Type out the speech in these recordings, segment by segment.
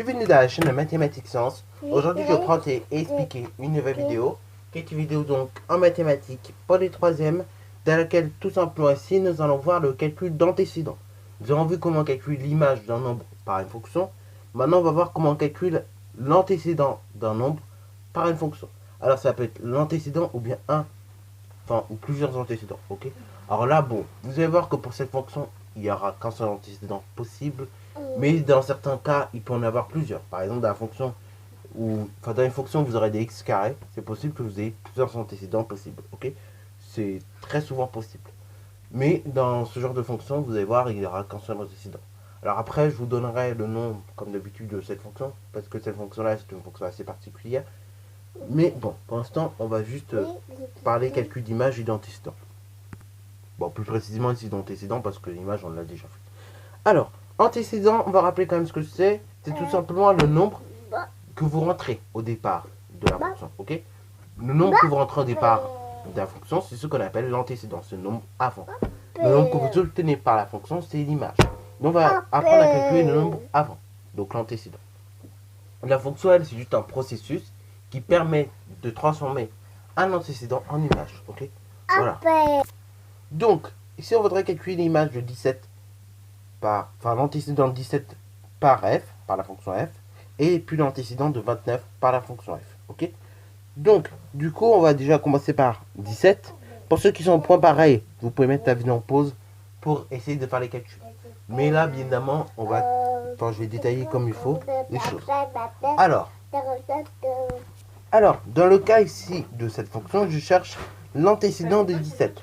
Bienvenue dans la chaîne de Mathématiques Sciences. Aujourd'hui, je prends et expliquer une nouvelle vidéo, qui est une vidéo donc en mathématiques pour les troisièmes, dans laquelle tout simplement ici, nous allons voir le calcul d'antécédent. Nous avons vu comment calculer l'image d'un nombre par une fonction. Maintenant, on va voir comment on calcule l'antécédent d'un nombre par une fonction. Alors, ça peut être l'antécédent ou bien ou plusieurs antécédents, ok? Alors là, bon, vous allez voir que pour cette fonction, il n'y aura qu'un seul antécédent possible. Mais dans certains cas, il peut en avoir plusieurs. Par exemple, dans une fonction, vous aurez des x carrés. C'est possible que vous ayez plusieurs antécédents possibles. Ok, c'est très souvent possible. Mais dans ce genre de fonction, vous allez voir, il n'y aura qu'un seul antécédent. Alors après, je vous donnerai le nom, comme d'habitude, de cette fonction. Parce que cette fonction-là, c'est une fonction assez particulière. Mais bon, pour l'instant, on va juste parler calcul d'image et d'antécédent. Bon, plus précisément ici d'antécédent, parce que l'image, on l'a déjà fait. Alors, antécédent, on va rappeler quand même ce que c'est. C'est tout simplement le nombre que vous rentrez au départ de la fonction. Ok, le nombre que vous rentrez au départ de la fonction, c'est ce qu'on appelle l'antécédent. C'est le nombre avant. Le nombre que vous obtenez par la fonction, c'est l'image. Donc, on va apprendre à calculer le nombre avant. Donc, l'antécédent. La fonction, elle, c'est juste un processus qui permet de transformer un antécédent en image. Ok, voilà. Donc, ici, on voudrait calculer l'image de 17 l'antécédent de 17 par f, par la fonction f, et puis l'antécédent de 29 par la fonction f. Ok. Donc, du coup, on va déjà commencer par 17. Pour ceux qui sont au point pareil, vous pouvez mettre la vidéo en pause pour essayer de faire les calculs. Mais là, bien évidemment, je vais détailler comme il faut les choses. Alors, dans le cas ici de cette fonction, je cherche l'antécédent de 17.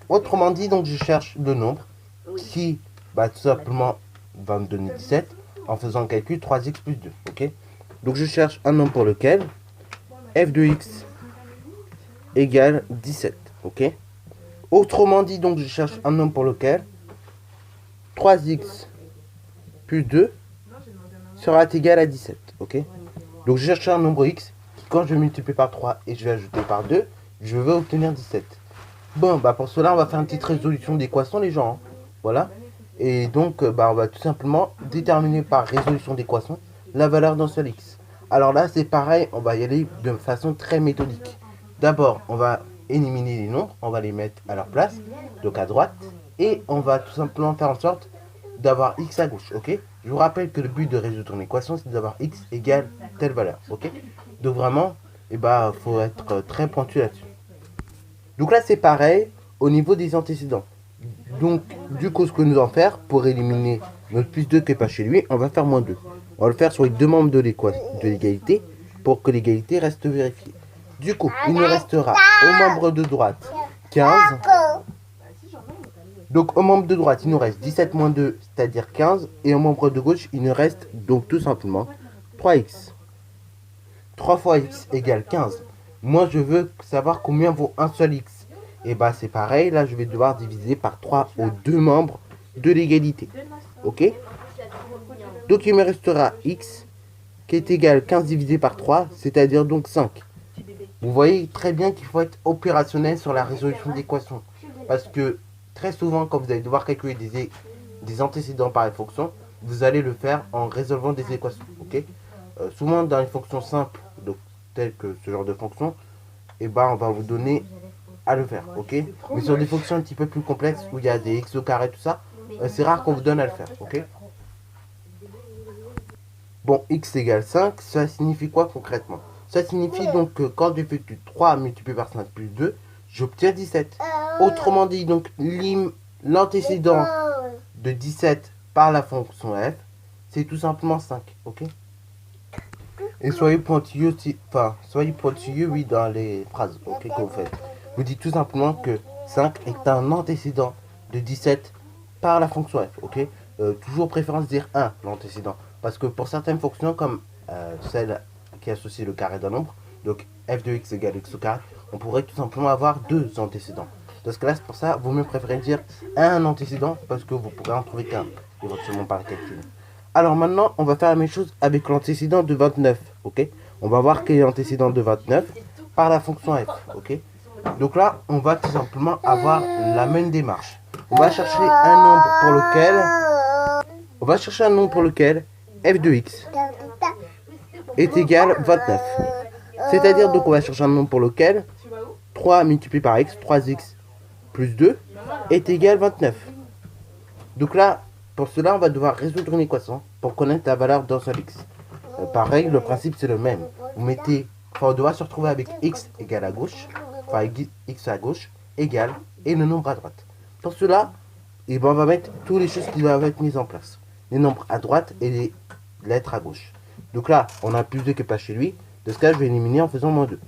Autrement dit, donc je cherche le nombre qui tout simplement va me donner 17 en faisant le calcul 3x plus 2. Ok, donc je cherche un nombre pour lequel f de x égale 17. Ok, autrement dit, donc je cherche un nombre pour lequel 3x plus 2 sera égal à 17. Ok, donc je cherche un nombre x qui, quand je multiplie par 3 et je vais ajouter par 2, je vais obtenir 17. Bon, pour cela, on va faire une petite résolution d'équation, les gens. Voilà. Et donc, on va tout simplement déterminer par résolution d'équation la valeur d'un seul x. Alors là, c'est pareil, on va y aller de façon très méthodique. D'abord, on va éliminer les nombres, on va les mettre à leur place, donc à droite. Et on va tout simplement faire en sorte d'avoir x à gauche, ok? Je vous rappelle que le but de résoudre une équation, c'est d'avoir x égale telle valeur, ok? Donc vraiment, faut être très pointu là-dessus. Donc là, c'est pareil au niveau des antécédents. Donc, du coup, ce que nous allons faire pour éliminer notre plus 2 qui n'est pas chez lui, on va faire moins 2. On va le faire sur les deux membres de l'égalité pour que l'égalité reste vérifiée. Du coup, il nous restera au membre de droite 15. Donc, au membre de droite, il nous reste 17 moins 2, c'est-à-dire 15. Et au membre de gauche, il nous reste donc tout simplement 3x. 3 fois x égale 15. Moi, je veux savoir combien vaut un seul x. Et c'est pareil, là, je vais devoir diviser par 3 aux deux membres de l'égalité. Ok? Donc, il me restera x qui est égal à 15 divisé par 3, c'est-à-dire donc 5. Vous voyez très bien qu'il faut être opérationnel sur la résolution d'équations. Parce que très souvent, quand vous allez devoir calculer des antécédents par une fonction, vous allez le faire en résolvant des équations. Ok? Souvent, dans une fonction simple, telle que ce genre de fonction, on va vous donner à le faire, ok? Mais sur des fonctions un petit peu plus complexes où il y a des x au carré, tout ça, c'est rare qu'on vous donne à le faire, ok? Bon, x égale 5, ça signifie quoi concrètement? Ça signifie donc que quand j'effectue 3 multiplié par 5 plus 2, j'obtiens 17. Autrement dit, donc l'antécédent de 17 par la fonction f, c'est tout simplement 5, ok? Et soyez pointilleux, oui, dans les phrases, ok, que vous faites. Vous dites tout simplement que 5 est un antécédent de 17 par la fonction f, ok. Toujours préférence dire 1, l'antécédent. Parce que pour certaines fonctions, comme celle qui associe le carré d'un nombre, donc f de x égale x au carré, on pourrait tout simplement avoir deux antécédents. Dans ce cas-là, c'est pour ça, vous mieux préférez dire un antécédent, parce que vous pourrez en trouver qu'un, éventuellement par le calcul. Alors maintenant, on va faire la même chose avec l'antécédent de 29, ok? On va voir quel est l'antécédent de 29 par la fonction f, ok? Donc là, on va tout simplement avoir la même démarche. On va chercher un nombre pour lequel On va chercher un nombre pour lequel f de x est égal 29. C'est-à-dire, donc, on va chercher un nombre pour lequel 3 multiplié par x, 3x plus 2 est égal 29. Donc là, pour cela, on va devoir résoudre une équation pour connaître la valeur d'un seul x. Pareil, le principe c'est le même. Vous mettez, on doit se retrouver avec x égale à gauche, enfin x à gauche égale et le nombre à droite. Pour cela, et ben, on va mettre toutes les choses qui doivent être mises en place. Les nombres à droite et les lettres à gauche. Donc là, on a plus 2 que pas chez lui. De ce cas, je vais éliminer en faisant moins 2.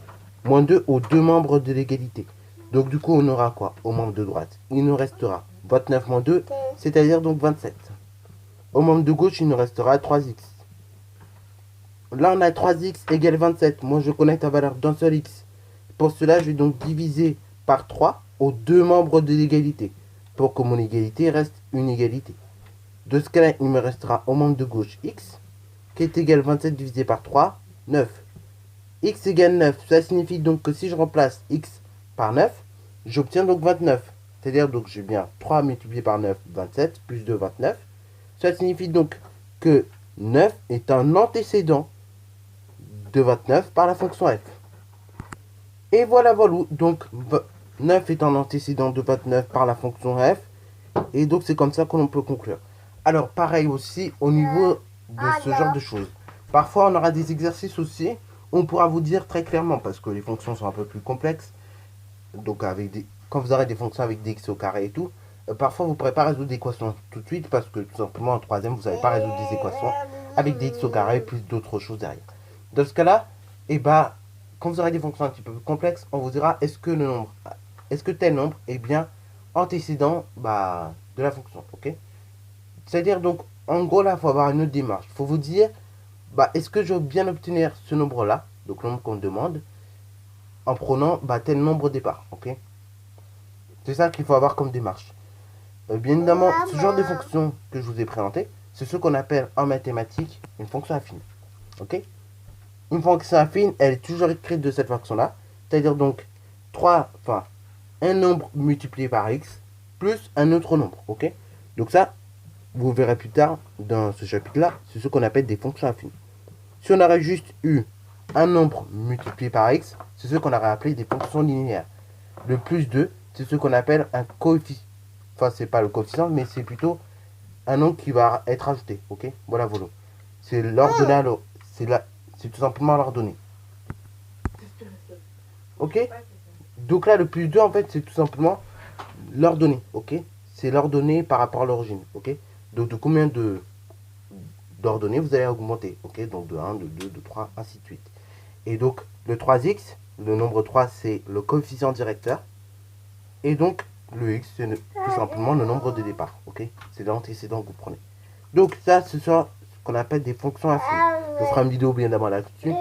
Moins 2 aux deux membres de l'égalité. Donc du coup, on aura quoi au membre de droite? Il nous restera 29 moins 2, c'est-à-dire donc 27. Au membre de gauche, il nous restera 3x. Là, on a 3x égale 27. Moi, je connais la valeur d'un seul x. Pour cela, je vais donc diviser par 3 aux deux membres de l'égalité. Pour que mon égalité reste une égalité. De ce cas-là, il me restera au membre de gauche x, qui est égal 27 divisé par 3, 9. X égale 9. Ça signifie donc que si je remplace x par 9, j'obtiens donc 29. C'est-à-dire donc j'ai bien 3 multiplié par 9, 27, plus 2, 29. Ça signifie donc que 9 est un antécédent de 29 par la fonction f. Et voilà, donc 9 est un antécédent de 29 par la fonction f. Et donc c'est comme ça que l'on peut conclure. Alors pareil aussi au niveau de ce genre de choses. Parfois on aura des exercices aussi. On pourra vous dire très clairement, parce que les fonctions sont un peu plus complexes. Donc quand vous aurez des fonctions avec des x au carré et tout, parfois vous ne pourrez pas résoudre des équations tout de suite, parce que tout simplement en troisième vous n'allez pas résoudre des équations avec des x au carré plus d'autres choses derrière. Dans ce cas-là, quand vous aurez des fonctions un petit peu plus complexes, on vous dira est-ce que tel nombre est bien antécédent de la fonction, ok? C'est-à-dire donc, en gros là, il faut avoir une autre démarche. Il faut vous dire, est-ce que je veux bien obtenir ce nombre-là, donc le nombre qu'on me demande, en prenant tel nombre au départ, ok? C'est ça qu'il faut avoir comme démarche. Bien évidemment, ce genre de fonction que je vous ai présenté, c'est ce qu'on appelle en mathématiques une fonction affine, ok? Une fonction affine, elle est toujours écrite de cette façon-là, c'est-à-dire donc un nombre multiplié par x plus un autre nombre, ok? Donc ça, vous verrez plus tard dans ce chapitre-là, c'est ce qu'on appelle des fonctions affines. Si on aurait juste eu un nombre multiplié par x, c'est ce qu'on aurait appelé des fonctions linéaires. Le plus 2, c'est ce qu'on appelle un coefficient. Enfin, c'est pas le coefficient, mais c'est plutôt un nombre qui va être ajouté, ok? Voilà. C'est l'ordonnée, c'est tout simplement l'ordonnée. Ok? Donc là, le plus 2, en fait, c'est tout simplement l'ordonnée, ok? C'est l'ordonnée par rapport à l'origine, ok? Donc de combien d'ordonnées vous allez augmenter, ok? Donc de 1, de 2, de 3, ainsi de suite. Et donc le 3x, le nombre 3, c'est le coefficient directeur. Et donc le x, c'est tout simplement le nombre de départ, ok? C'est l'antécédent que vous prenez. Donc ça, ce sont ce qu'on appelle des fonctions affines. Je ferai une vidéo bien évidemment là-dessus,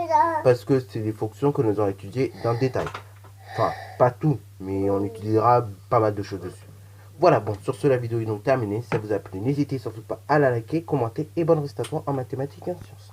parce que c'est des fonctions que nous allons étudier dans le détail. Enfin, pas tout, mais on étudiera pas mal de choses dessus. Voilà, bon, sur ce, la vidéo est donc terminée. Si ça vous a plu, n'hésitez surtout pas à la liker, commenter et bonne restauration en mathématiques et en sciences.